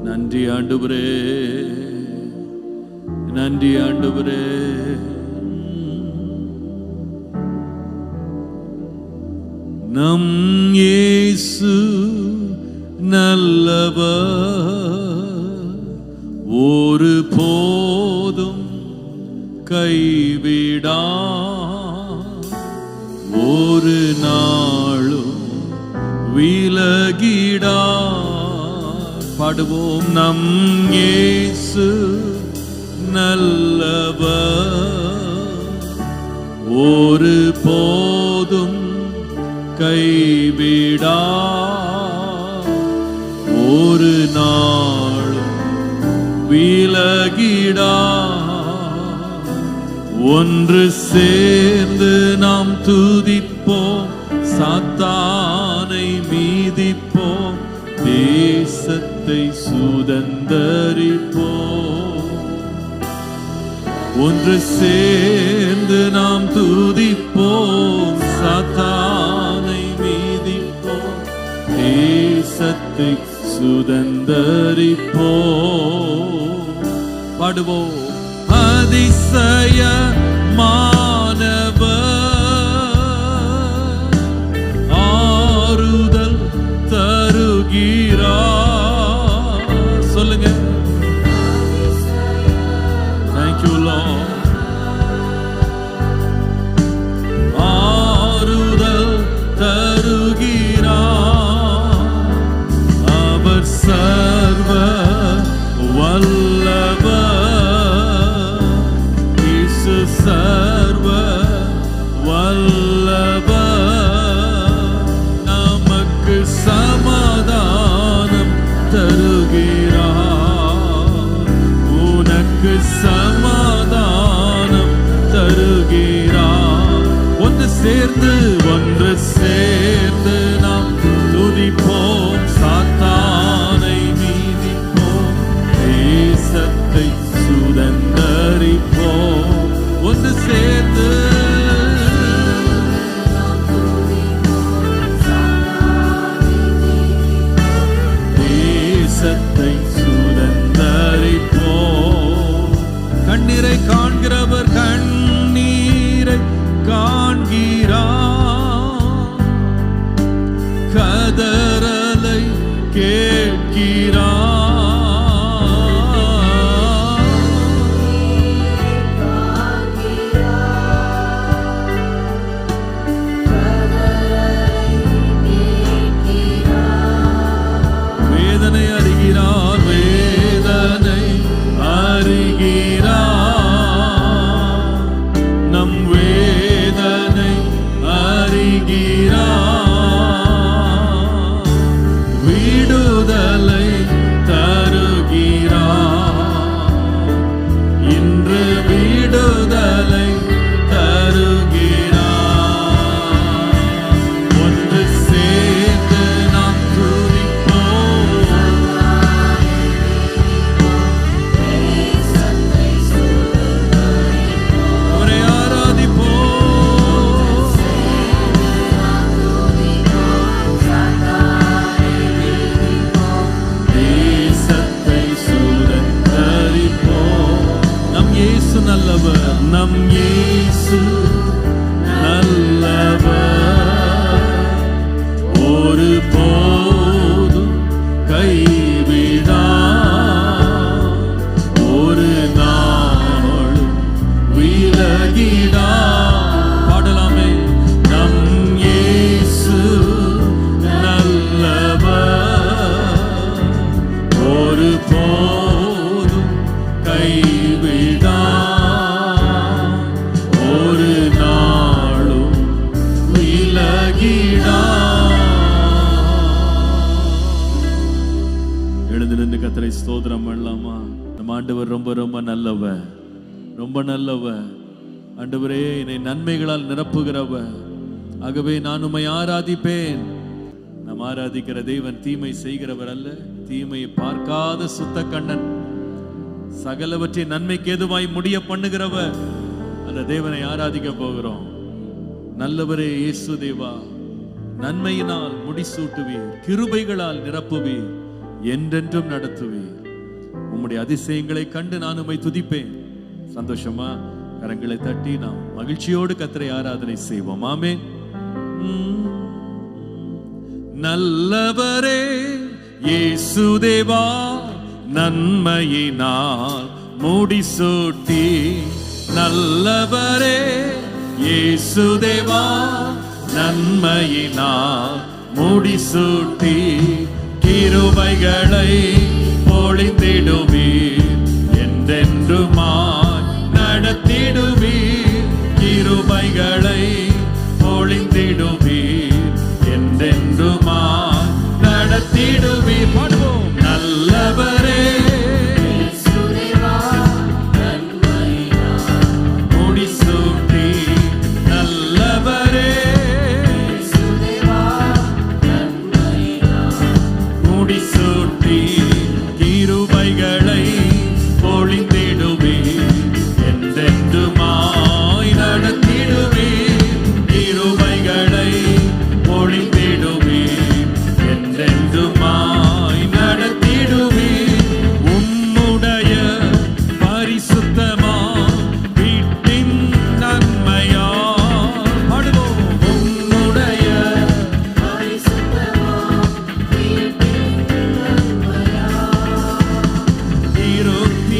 நன்றி ஆண்டவரே, நன்றி ஆண்டவரே. நம் இயேசு நல்லவர், ஒரு போதும் கைவிடா, ஒரு நாளும் விலகிடா. பாடுவோம். நம் இயேசு நல்லவர், ஒரு போதும் கைவிடா, ஒரு நாளும் விலகிடா. ஒன்று சேர்ந்து நாம் துதிப்போம், சாத்தானை மீதிப்போம், தேசத்தை சுதந்தரிப்போம். ஒன்று சேர்ந்து நாம் துதிப்போம், சாத்தானை மீதிப்போம், தேசத்தை சுதந்தரிப்போம். பாடுவோம். அதிசயமானவர், ஆறுதல் தருகிறார். சொல்லுங்க. Thank you Lord. ஆறுதல் தருகிறார், அவர் சர்வ வல்லவர், இயேசு சர்வ வல்லவர், நமக்கு சமாதானம் தருகிறார், உனக்கு சமாதானம் தருகிறார். ஒன்று சேர்ந்து நாம் துதிப்போம், சாத்தானை மீதிப்போம், தேசத்தை சுதந்தரிப்போம். ஒன்று சேர்ந்து தேசத்தை சுதந்தரிப்போம். கண்ணீரை காண்கிறவர் கண்ணீரை காண்கிறார், கதறலை கேட்கிறார். வேதனை அறிகிறார், வேதனை அறிகிறார், நம் வேதனை அறிகிறார், விடுதலை தருகிறார், இன்று விடுதலை தருகிறார். ஒன்று சேர்ந்து நாம் துதிப்போம், அவரை ஆராதிப்போம். தேசத்தை சுதந்தரிப்போம். நம் இயேசு நல்லவர், நம் இயேசு நல்லவர், ஒரு போதும் கைவிடா, ஒரு நாளும் விலகிடா. பாடலாமே. நம் இயேசு நல்லவர், ஒரு போதும் கைவிடா, ஒரு நாளும் விலகிடா. எழுந்து நின்று கர்த்தரை ஸ்தோத்திரம் பண்ணலாமா? நம்ம ஆண்டவர் ரொம்ப ரொம்ப நல்லவர், ரொம்ப நல்லவர். ஆண்டவரே, என்னை நன்மைகளால் நிரப்புகிறவர், ஆகவே நான் உம்மை ஆராதிப்பேன். நாம் ஆராதிக்கிற தேவன் தீமை செய்கிறவர் அல்ல, தீமையை பார்க்காத சுத்த கண்ணன், சகலவற்றை நன்மைக்கு ஏதுவாய் முடிய பண்ணுகிறவர். அந்த தேவனை ஆராதிக்க போகிறோம். நல்லவரே இயேசு தேவா, நன்மையினால் முடிசூட்டுவீர், கிருபைகளால் நிரப்புவீர், என்றென்றும் நடத்துவீர். உம்முடைய அதிசயங்களை கண்டு நான் உம்மை துதிப்பேன். சந்தோஷமா கரங்களை தட்டி நாம் மகிழ்ச்சியோடு கர்த்தரை ஆராதனை செய்வோம். ஆமென். நல்லவரே இயேசு தேவா, நன்மையினால் முடிசூட்டி. நல்லவரே இயேசு தேவா, நன்மையினால் முடிசூட்டி. கிருபைகளை பொழிந்திடுவீர், என்றென்றுமாய் நடத்திடுவீர். கிருபைகளை பொழிந்திடுவீர், என்றென்றுமாய் நடத்திடுவீர். பாடுவோம். நல்லவரே முடிசூட்டி. நல்லவரே முடிசூட்டி. கிருபைகளை பொழிந்திடுவீர், என்றென்றுமாய் நடத்திடுவீர். கிருபைகளை பொழிந்திடுவீர், என்றென்றுமாய் நடத்திடுவீர். உம்முடைய பரிசுத்தமா வீட்டின் நன்மையா. பாடுவோம். உம்முடைய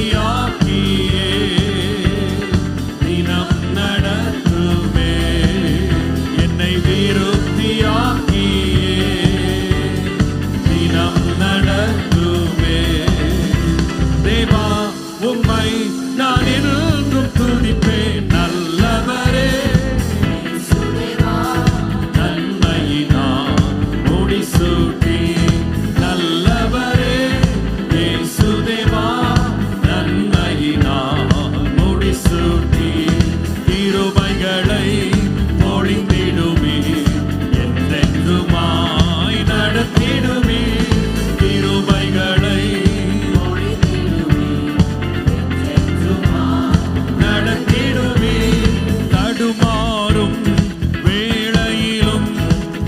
திருப்தியாக்கியே தினம் நடத்துமே. என்னை திருப்தியாக்கியே தினம் நடத்துமே. தேவா உம்மை நான் என்றும் துதிப்பேன். நல்லவரே நன்மையினால் முடிசூட்டி. நல்லவரே இயேசு தேவா, நன்மையினால் முடிசூட்டி. கிருபைகளை பொழிந்திடுவீர், என்றென்றுமாய் நடத்திடுவீர். கிருபைகளை நடத்திடுவீர். தடுமாறும் வேளையிலும்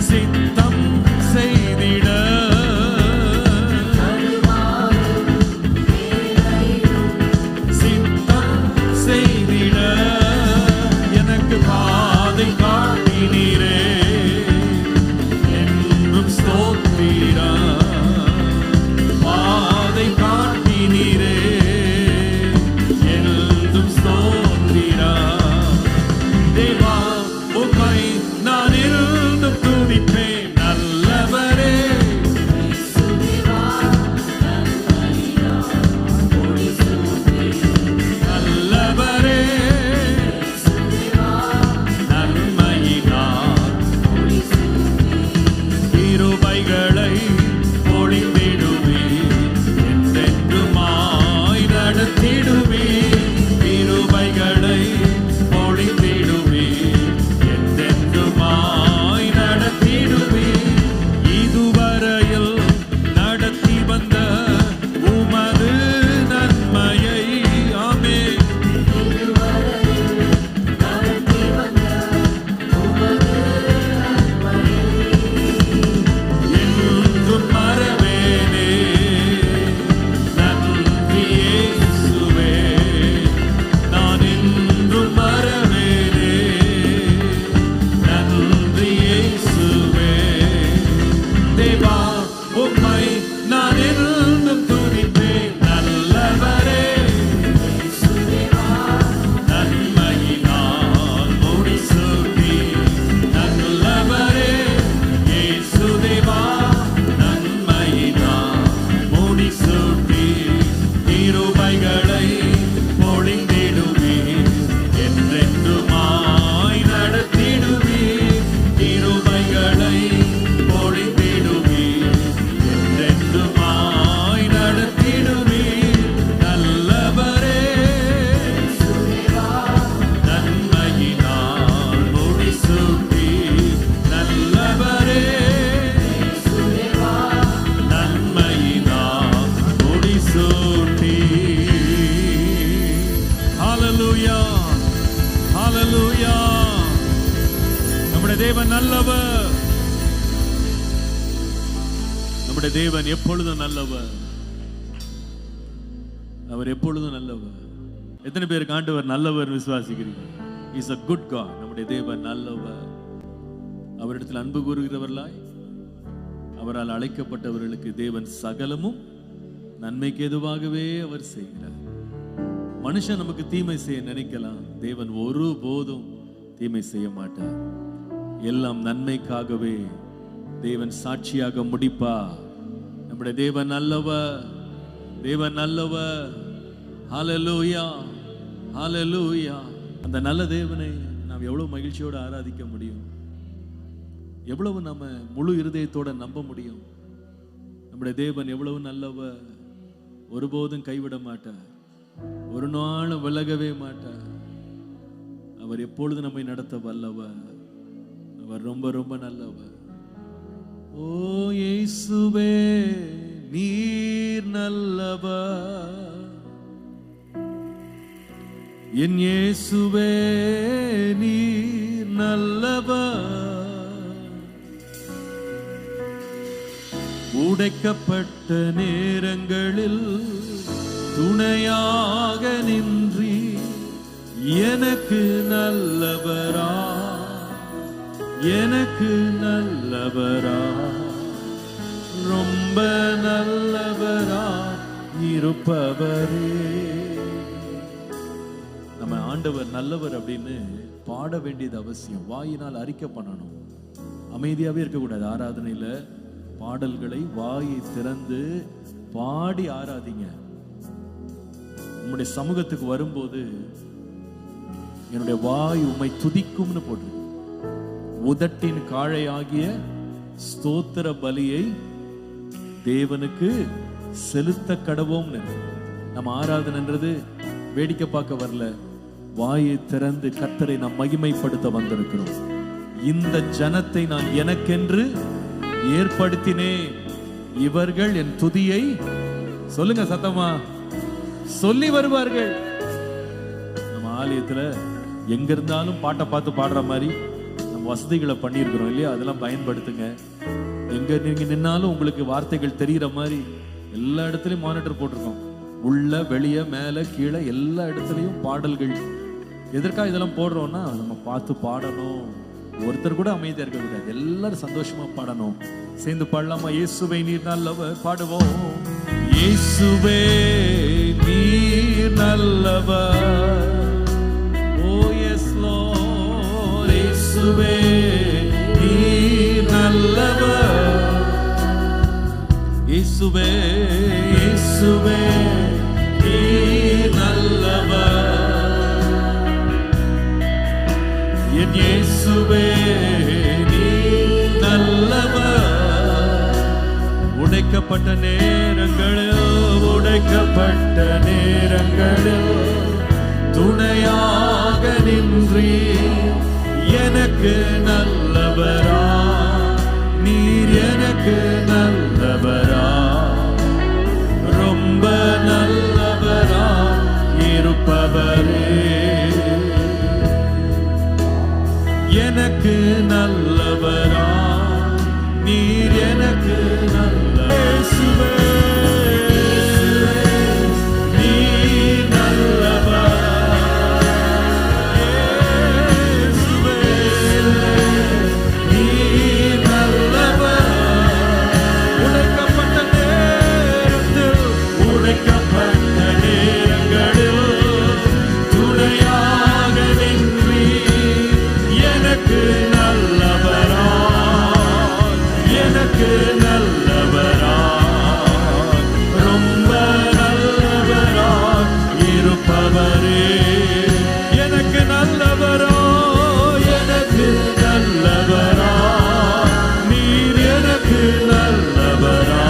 சித்தம் செய்திட. சித்தம் செய்திட எனக்கு பாதை காட்டினீரே, என்றும் ஸ்தோத்திரா. பாதை காட்டினீரே, என்றும் ஸ்தோத்திரா. தேவா உம்மை நான் என்றும் துதிப்பேன். நல்லவரே நல்லவரே நன்மையினால் கிருபைகளை பொழிந்திடுவீர், என்றென்றுமாய் நடத்திடுவீர். கிருபைகளை பொழிந்திடுவீர், என்றென்றுமாய் நடத்திடுவீர். இதுவரையில் நடத்தி வந்த உமது நன்மையை. ஆமென். என்றும் மறவேனே. நன்றி இயேசுவே, நான் என்றும் மறவேனே. நன்றி இயேசுவே. தேவா உம்மை நான் என்றும் துதிப்பேன். நல்லவரே நன்மையினால் முடிசூட்டி. நல்லவரே இயேசு தேவா, நன்மையினால் முடிசூட்டி. கிருபைகளை பொழிந்திடுவீர், என்றென்றுமாய் நடத்திடுவீர். கிருபைகளை பொழிந்திடுவீர், என்றென்றுமாய் நடத்திடுவீர். நல்லவரே நன்மையினால் முடிசூட்டி. நல்லவரே நன்மையினால் முடிசூட்டி. ஹalleluya, ஹalleluya. நம்முடைய தேவன் நல்லவர். நம்முடைய தேவன் எப்பொழுதும் நல்லவர். அவர் எப்பொழுதும் நல்லவர். எத்தனை பேருக்கு ஆண்டவர் நல்லவர் விசுவாசிக்கிறீங்க? Is a good God. நம்முடைய தேவன் நல்லவர். அவரிடத்தில் அன்பு கூறுகிறவர்களாய் அவரால் அழைக்கப்பட்டவர்களுக்கு தேவன் சகலமும் நன்மைக்கு எதுவாகவே அவர் செய்கிறார். மனுஷன் நமக்கு தீமை செய்ய நினைக்கலாம், தேவன் ஒருபோதும் தீமை செய்ய மாட்டார். எல்லாம் நன்மைக்காகவே தேவன் சாட்சியாக முடிப்பா. நம்முடைய தேவன் நல்லவர், தேவன் நல்லவர். ஹல்லேலூயா, ஹல்லேலூயா. அந்த நல்ல தேவனை நாம் எவ்வளவு மகிழ்ச்சியோடு ஆராதிக்க முடியும், எவ்வளவு நம்ம முழு இருதயத்தோட நம்ப முடியும். நம்முடைய தேவன் எவ்வளவு நல்லவர், ஒருபோதும் கைவிட மாட்டார், ஒரு நாளும் விலகவே மாட்டார். அவர் எப்பொழுது நம்மை நடத்த வல்லவர். அவர் ரொம்ப ரொம்ப நல்லவர். ஓ இயேசுவே நீர் நல்லவர், என் இயேசுவே நீர் நல்லவர். உடைக்கப்பட்ட நேரங்களில் துணையாக நின்றி எனக்கு நல்லவரா, எனக்கு நல்லவரா, ரொம்ப நல்லவரா இருப்பவரே. நம்ம ஆண்டவர் நல்லவர் அப்படின்னு பாட வேண்டியது அவசியம். வாயினால் அறிக்கை பண்ணணும், அமைதியாவே இருக்கக்கூடாது. ஆராதனையில பாடல்களை வாயை திறந்து பாடி ஆராதிங்க. உம்முடைய சமூகத்துக்கு வரும்போது என்னுடைய வாய் உம்மை துதிக்கும்னு போட்டு, உதட்டின் காழையாகிய ஸ்தோத்திர பலியை தேவனுக்கு செலுத்த கடவோம்னு. நம்ம ஆராதனைன்றது வேடிக்கை பார்க்க வரல, வாயை திறந்து கர்த்தரை நாம் மகிமைப்படுத்த வந்திருக்கிறோம். இந்த ஜனத்தை நான் எனக்கென்று ஏற்படுத்தினேன், இவர்கள் என் துதியை சொல்லுங்க சத்தமா சொல்லி வருவார்கள். நம்ம ஆலயத்துல எங்க இருந்தாலும் பாட்டை பார்த்து பாடுற மாதிரி நம்ம வசதிகளை பண்ணியிருக்கிறோம் இல்லையா? அதெல்லாம் பயன்படுத்துங்க. எங்க நீங்க நின்னாலும் உங்களுக்கு வார்த்தைகள் தெரிகிற மாதிரி எல்லா இடத்துலயும் மானிட்டர் போட்டிருக்கோம். உள்ள வெளியே மேல கீழே எல்லா இடத்துலயும் பாடல்கள். எதற்காக இதெல்லாம் போடுறோம்னா நம்ம பார்த்து பாடணும். ஒருத்தர் கூட அமைதியா இருக்க கூடாது, எல்லாரும் சந்தோஷமா பாடணும். சேர்ந்து பாடலாமா? இயேசுவே நீர் நல்லவர் பாடுவோம். இயேசுவே நீர் நல்லவர். ஓ எஸ் லார்ட். இயேசுவே நீர் நல்லவர். இயேசுவே இயேசுவே நீர் நல்லவர். என் இயேசுவே நீர் நல்லவர். உடைக்கப்பட்ட நேரங்களில், உடைக்கப்பட்ட நேரங்களில் துணையாக நின்றி எனக்கு நல்லவரா, நீர் எனக்கு நல்லவரா, ரொம்ப நல்லவரா இருப்பவரே. எனக்கு நல்லவரா, நீர் எனக்கு நல்ல. இயேசுவே நீர் நல்லவர். இயேசுவே நீர் நல்லவர். உடைக்கப்பட்ட நேரத்தில், உடைக்கப்பட்ட நேரங்களில் துணையாக நின்றி எனக்கு நல்லவரா, எனக்கு நல்லவரா, ரொம்ப நல்லவரா இருப்பவரே. எனக்கு நல்லவரா, எனக்கு நல்லவரா, நீர் எனக்கு நல்லவரா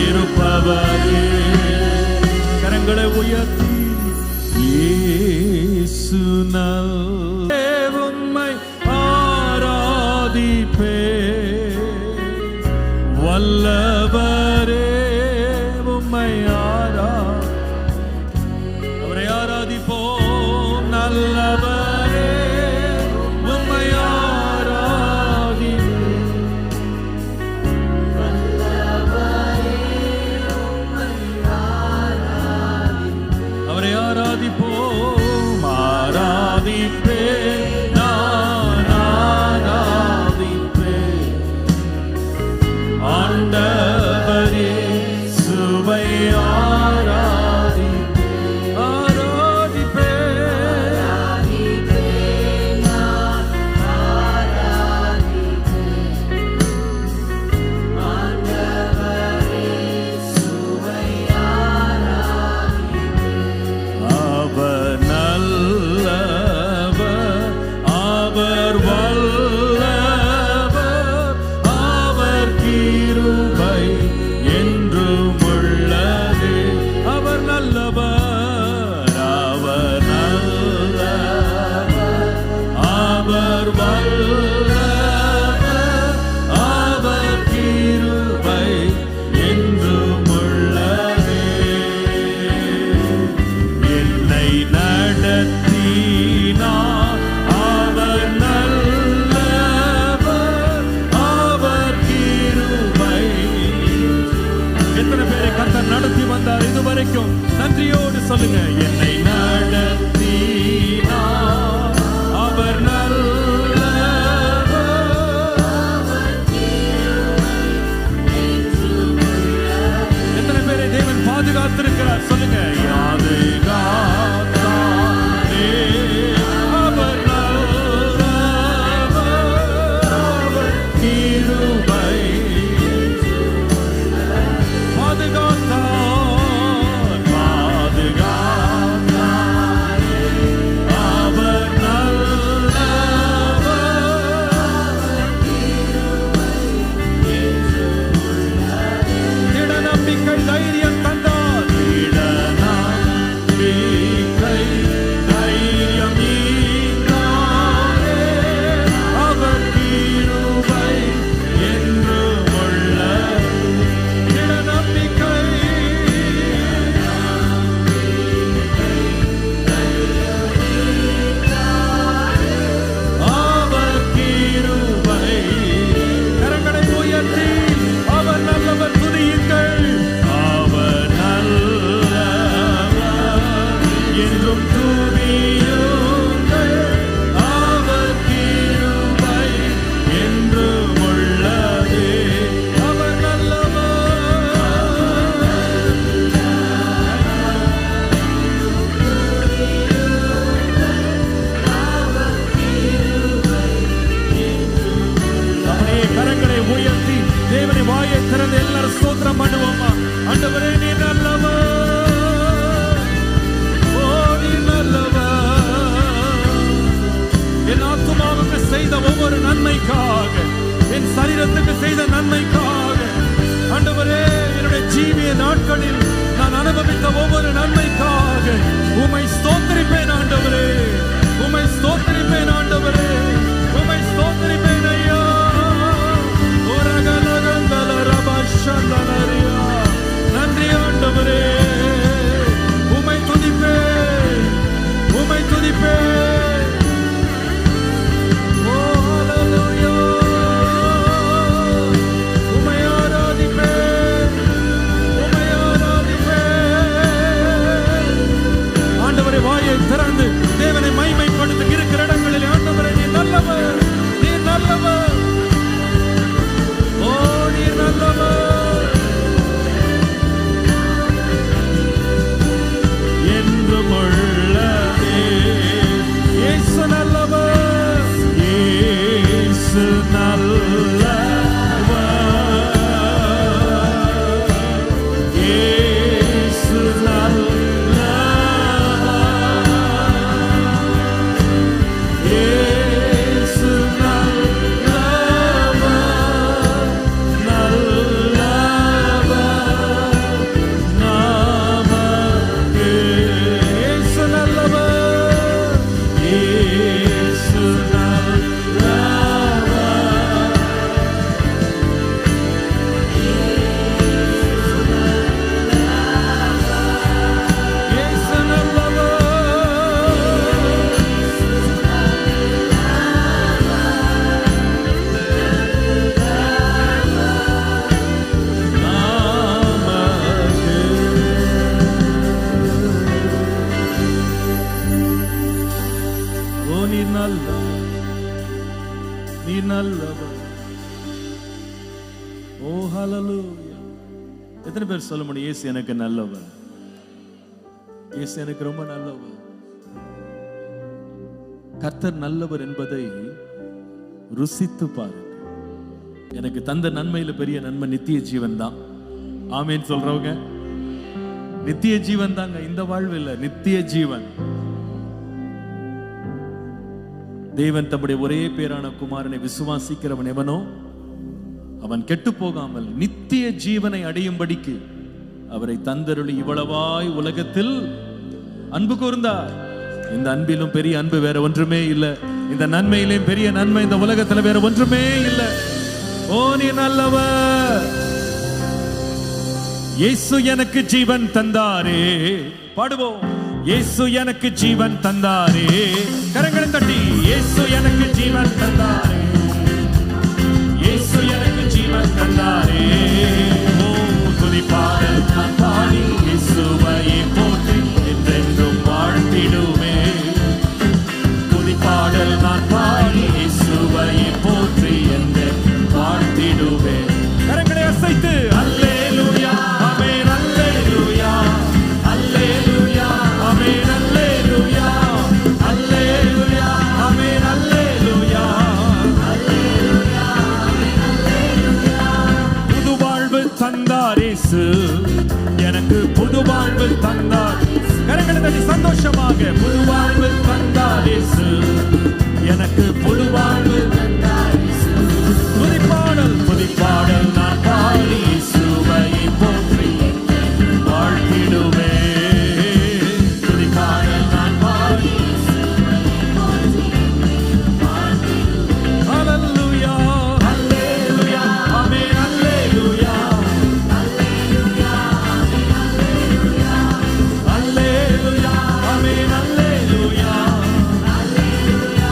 இருப்பவரே. கரங்களை உயர்த்தி இயேசு உம்மை ஆராதிப்பே, வல்லவரே உம்மை அவரை ஆராதிப்போம். நல்லவரே உம்மை ஆராதிப்பே, வல்லவரே கிருபை என்றும் உள்ளது. அவர் நல்லவர், அவர் நல்லவர், அவர் வல்லவர், அவர் கிருபை என்றும் உள்ளது. என்னை நடத்தினார் அவர் நல்லவர், அவர் கிருபை. எத்தனை பேரை கர்த்தர் நடத்தி வந்தார் இதுவரைக்கும்? நன்றியோடு சொல்லுங்க. என்னை நடத்தினார் அவர் நல்லவர். எத்தனை பேரை தேவன் பாதுகாத்திருக்கிறார் சொல்லுங்க. யாது காத்தாரே அவர் நல்லவர், அவர் கிருபை. பாதுகாத்தார், பாதுகாத்தாரே அவர் நல்லவர், திட நம்பிக்கை தைரியம் தந்தார். திட நம்பிக்கை தைரியம் ஈந்தாரே அவர் கிருபை என்றும் உள்ளது. திட நம்பிக்கை அவர் கிருபை. கரங்களை உயர்த்தி அவர் நல்லவர் துதியுங்கள். அவர் நல்லவர் என்றும் துதியுங்கள். அவர் கிருபை என்றும் உள்ளது. அவர் அப்படியே கரங்களை உயர்த்தி தேவனை வாயை திறந்து எல்லாரும் ஸ்தோத்திரம் பண்ணுவோமா? ஆண்டவரே நீர் நல்லவர், ஓ நீர் நல்லவர். என் ஆத்துமாவுக்கு செய்த ஒவ்வொரு நன்மைக்காக, என் சரீரத்துக்கு செய்த நன்மைக்காக, ஆண்டவரே என்னுடைய ஜீவிய நாட்களில் நான் அனுபவித்த ஒவ்வொரு நன்மைக்காக உம்மை ஸ்தோத்திரிப்பேன் ஆண்டவரே, உம்மை ஸ்தோத்திரிப்பேன் ஆண்டவரே, உம்மை ஸ்தோத்திரிப்பேன் ஐயா. நன்றி ஆண்டவரே, உம்மை துதிப்பேன், உம்மை துதிப்பேன். ஓ ஹல்லேலூயா, உம்மை ஆராதிப்பேன், உம்மை ஆராதிப்பேன். ஆண்டவரே வாயை திறந்து தேவனை மகிமைப்படுத்த இருக்கிற இடங்களில் ஆண்டவரே நீ நல்லவர், நீ நல்லவர், ஓ நீ நல்லவர். என்றும் உள்ளதே இயேசு நல்லவர், இயேசு நல்லவர், இயேசு நல்லவர், இயேசு நல்லவர், நல்லவர் நமக்கு. இயேசு நல்லவர், இயேசு நல்லவர், இயேசு நல்லவர். ஓ நீ நல்லவர், நீ நல்லவர். ஓ ஹல்லேலூயா. எத்தனை பேர் சொல்ல முடியும் இயேசு எனக்கு நல்லவர், இயேசு எனக்கு ரொம்ப நல்லவர். கர்த்தர் நல்லவர் என்பதை ருசித்து பாருங்க. எனக்கு தந்த நன்மையில பெரிய நன்மை நித்திய ஜீவன் தான். ஆமேன் சொல்றவங்க நித்திய ஜீவன் தாங்க. இந்த வாழ்வு இல்ல, நித்திய ஜீவன். தேவன் தம்முடைய ஒரே பேரான குமாரனை விசுவாசிக்கிறவன் எவனோ அவன் கெட்டு போகாமல் நித்திய ஜீவனை அடையும்படிக்கு அவரை தந்தருளி இவ்வளவாய் உலகத்தில் அன்பு கூர்ந்தார். இந்த அன்பிலும் பெரிய அன்பு வேற ஒன்றுமே இல்லை. இந்த நன்மையிலும் பெரிய நன்மை இந்த உலகத்துல வேற ஒன்றுமே இல்லை. ஓ நீ நல்லவர். இயேசு எனக்கு ஜீவன் தந்தாரே. பாடுவோம். இயேசு எனக்கு ஜீவன் தந்தாரே. கரங்களை தட்டி. இயேசு எனக்கு ஜீவன் தந்தாரே. இயேசு எனக்கு ஜீவன் தந்தாரே. ஓ துதிப்பாடல் நான் பாடி இயேசுவை போற்றி என்றென்றும் வாழ்த்திடுவே. துதிப்பாடல் நான் பாடி இயேசுவை போற்றி என்றென்றும் வாழ்த்திடுவே. கரங்களை அசைத்து அல்லேலூயா ஆமென் அல்லேலூயா அல்லேலூயா ஆமென் அல்லேலூயா அல்லேலூயா ஆமென் அல்லேலூயா அல்லேலூயா அல்லேலூயா. புது வாழ்வு தந்தார் இயேசு எனக்கு புது வாழ்வு தந்தார். கரங்களை தட்டி சந்தோஷமாக. புது வாழ்வு தந்தார் இயேசு எனக்கு புது வாழ்வு தந்தார் இயேசு. துதிப்பாடல் துதிப்பாடல் நான் பாடி இயேசுவை போற்றி வாழ்த்திடுவே. துதிப்பாடல் நான் பாடி இயேசுவை போற்றி வாழ்த்திடுவே. அல்லேலூயா அல்லேலூயா ஆமென் அல்லேலூயா அல்லேலூயா அல்லேலூயா அல்லேலூயா ஆமென் அல்லேலூயா அல்லேலூயா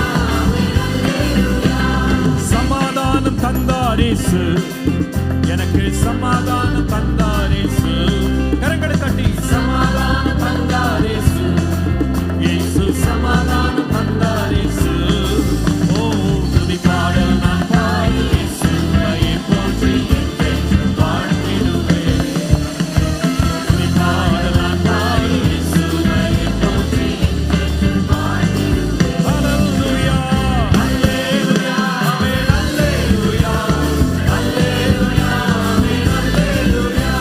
அல்லேலூயா. சமாதானம் தந்தார் இயேசு எனக்கு சமாதானம் தந்தார் இயேசு. கரங்களை தட்டி சமாதானம் தந்தார் இயேசு. இயேசு சமாதானம் தந்தார் இயேசு. ஓ துதிப்பாடல் நான் பாடி இயேசுவை போற்றி என்றென்றும் வாழ்த்திடுவேன். துதிப்பாடல் நான் பாடி இயேசுவை போற்றி என்றென்றும் வாழ்த்திடுவேன். அல்லேலூயா அல்லேலூயா ஆமென் அல்லேலூயா அல்லேலூயா ஆமென் அல்லேலூயா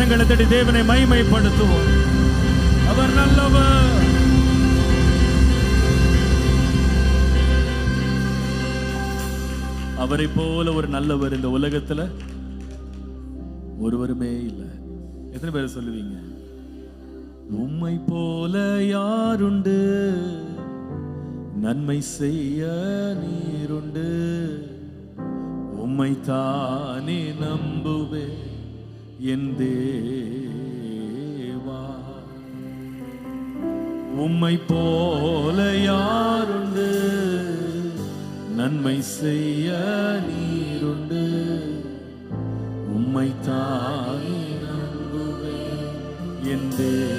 கரங்களை தட்டி தேவனை மகிமைப்படுத்துவோம். அவர் நல்லவர். அவரை போல ஒரு நல்லவர் இந்த உலகத்துல ஒருவருமே இல்லை. எத்தனை பேர் சொல்லுவீங்க? உம்மை போல யாருண்டு, நன்மை செய்ய நீருண்டு, உம்மை தானே நம்புவே என் தேவா. உம்மை போல யாருண்டு, நன்மை செய்ய நீருண்டு, உம்மை தானே நம்புவே என் தேவா.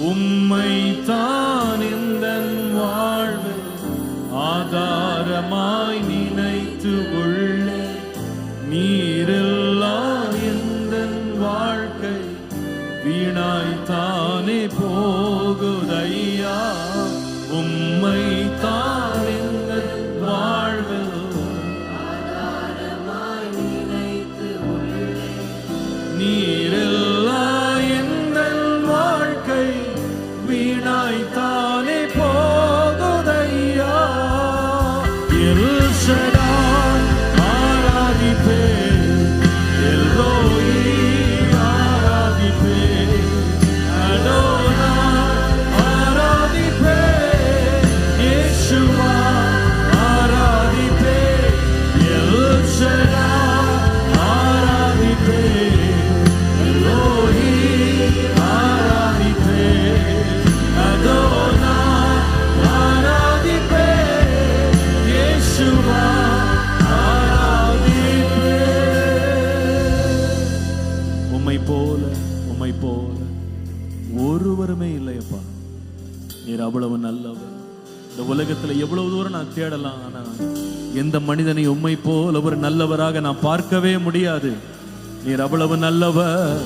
உம்மை தான் எந்தன் வாழ்வில் ஆதாரமாய் நினைத்து உள்ளே, நீரில்லா எந்தன் வாழ்க்கை வீணாய்த்தானே போகுதையா. உம்மை தான் எந்தன் வாழ்வில் ஆதாரமாய் நினைத்து உள்ளே, நீரில்லா எந்தன் வாழ்க்கை வீணாய்த்தானே போகுதையா. எல் ஷடாய் ஆராதிப்பே, எல்ரோயி ஆராதிப்பே, அடோனாய் ஆராதிப்பே, இயேசுவா ஆராதிப்பே, எல் ஷடாய் ஆராதிப்பே, எல்ரோயி ஆராதிப்பே, அடோனாய் ஆராதிப்பே, இயேசுவா ஆராதிப்பே. உம்மை போல ஒருவருமே இல்லையப்பா. நீர் அவ்வளவு நல்லவர். இந்த உலகத்துல எவ்வளவு தூரம் நான் தேடலாம், ஆனா எந்த மனிதனை உம்மை போல ஒரு நல்லவராக நான் பார்க்கவே முடியாது. நீர் அவ்வளவு நல்லவர்.